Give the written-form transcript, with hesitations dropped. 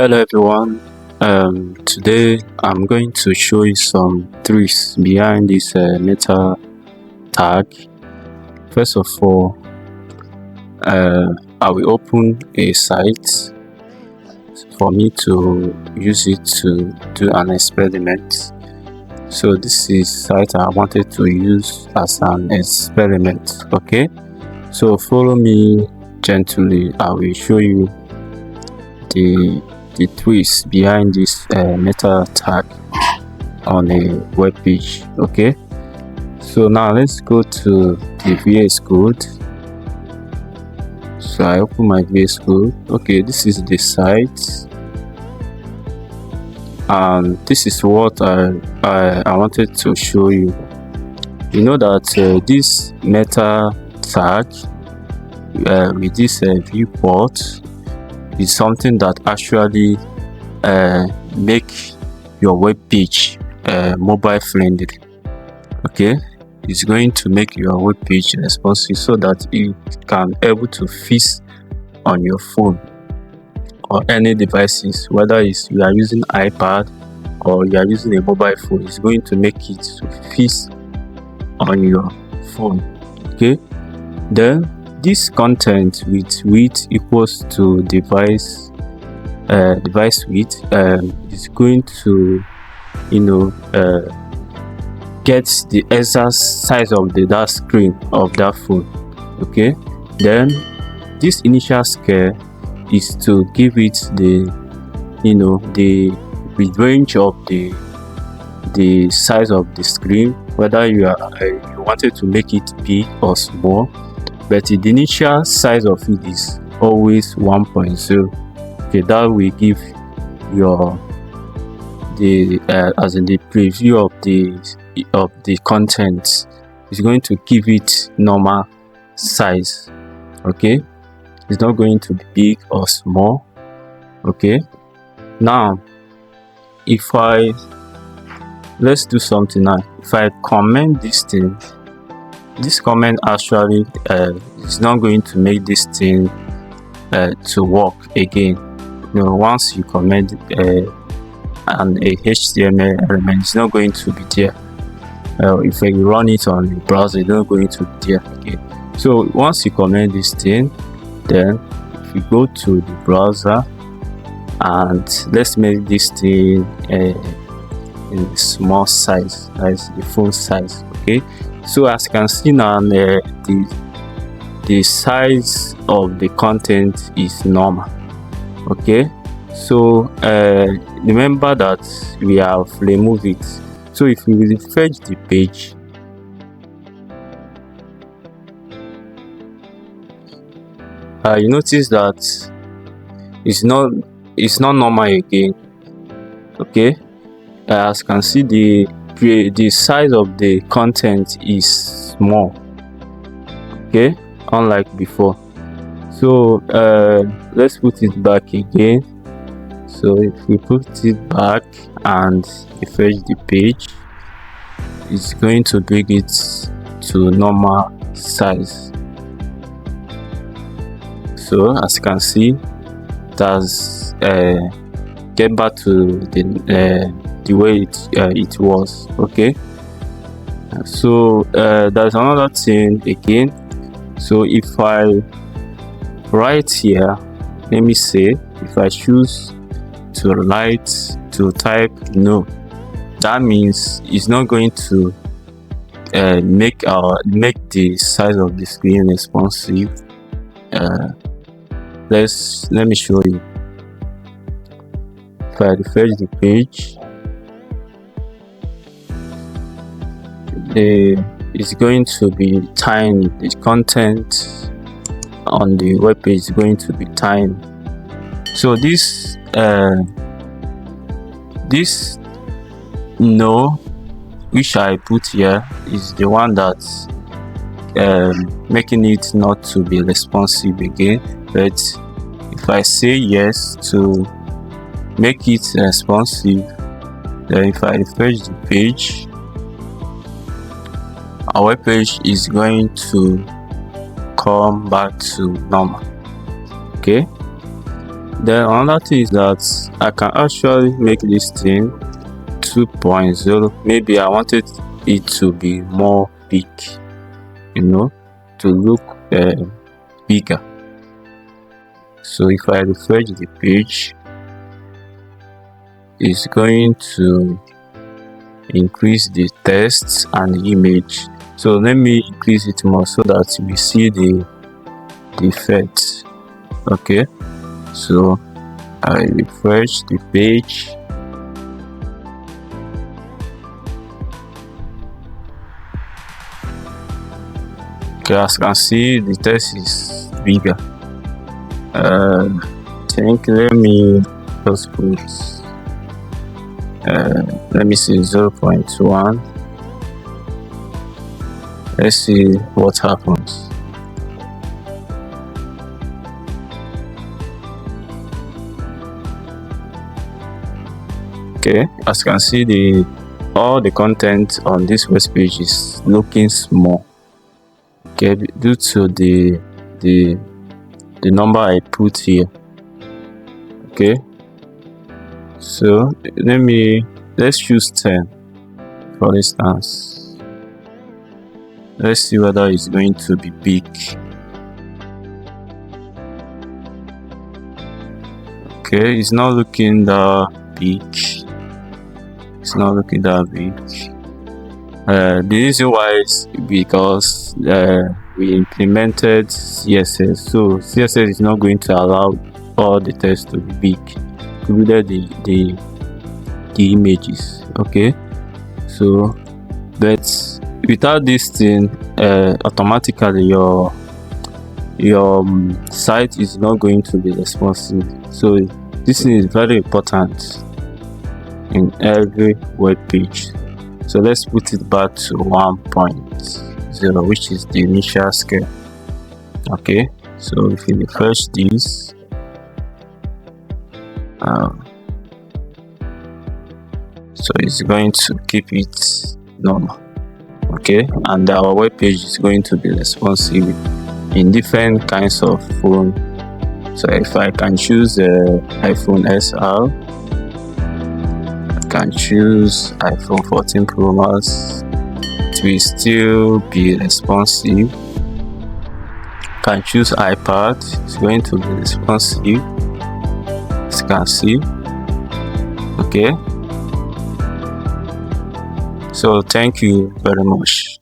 Hello everyone. Today I'm going to show you some tricks behind this meta tag. First of all, I will open a site for me to use it to do an experiment. So this is site I wanted to use as an experiment. Okay, so follow me gently. I will show you the twist behind this meta tag on a web page. Okay, so now let's go to the VS Code. So I open my VS Code. Okay, this is the site, and this is what I wanted to show you. You know that this meta tag with this viewport is something that actually make your web page mobile friendly. Okay, it's going to make your web page responsive so that it can able to fit on your phone or any devices, whether it's you are using iPad or you are using a mobile phone. It's going to make it fit on your phone. Okay, then this content with width equals to device width is going to get the exact size of that screen of that phone. Okay, then this initial scale is to give it the the range of the size of the screen, whether you wanted to make it big or small, but the initial size of it is always 1.0. okay, that will give your as in the preview of the content is going to give it normal size. Okay, it's not going to be big or small. Okay, now if let's do something now. If I comment this thing, this comment actually is not going to make this thing to work again. Once you comment and a HTML element, is not going to be there. If you run it on the browser, it's not going to be there again. So once you comment this thing, then if you go to the browser and let's make this thing in small size, that's the phone size. Okay, so as you can see now, the size of the content is normal. Okay, so remember that we have removed it. So if we refresh the page, you notice that it's not normal again. Okay, as you can see, the size of the content is small. Okay, unlike before. So let's put it back again. So if we put it back and refresh the page, it's going to bring it to normal size. So as you can see, it has get back to the way it was. Okay, so there's another thing again. So if I write here, let me say if I choose to type no, that means it's not going to make the size of the screen responsive. Let me show you. If I refresh the page, it's going to be tiny. The content on the web page is going to be tiny. So this no, which I put here, is the one that's making it not to be responsive again. But if I say yes to make it responsive, then if I refresh the page, our web page is going to come back to normal. Okay, Then another thing is that I can actually make this thing 2.0. maybe I wanted it to be more big, you know, to look bigger. So if I refresh the page, it's going to increase the text and the image. So let me increase it more so that we see the effect. Okay, so I refresh the page. Okay, as you can see, the text is bigger. I think let me just put let me see 0.1. Let's see what happens. Okay, as you can see, all the content on this web page is looking small. Okay, due to the number I put here. Okay, so let's choose 10 for instance. Let's see whether it's going to be big. Okay, it's not looking that big. It's not looking that big. The reason why is because we implemented CSS, so CSS is not going to allow all the text to be big, included the images. Okay, so but without this thing, automatically your site is not going to be responsive. So this thing is very important in every web page. So let's put it back to 1.0, which is the initial scale. Okay, so if you refresh this, so it's going to keep it normal. Okay, and our web page is going to be responsive in different kinds of phone. So if I can choose iPhone SR, can choose iPhone 14 Pro Max, it will still be responsive. Can choose iPad, it's going to be responsive, as you can see. Okay, so thank you very much.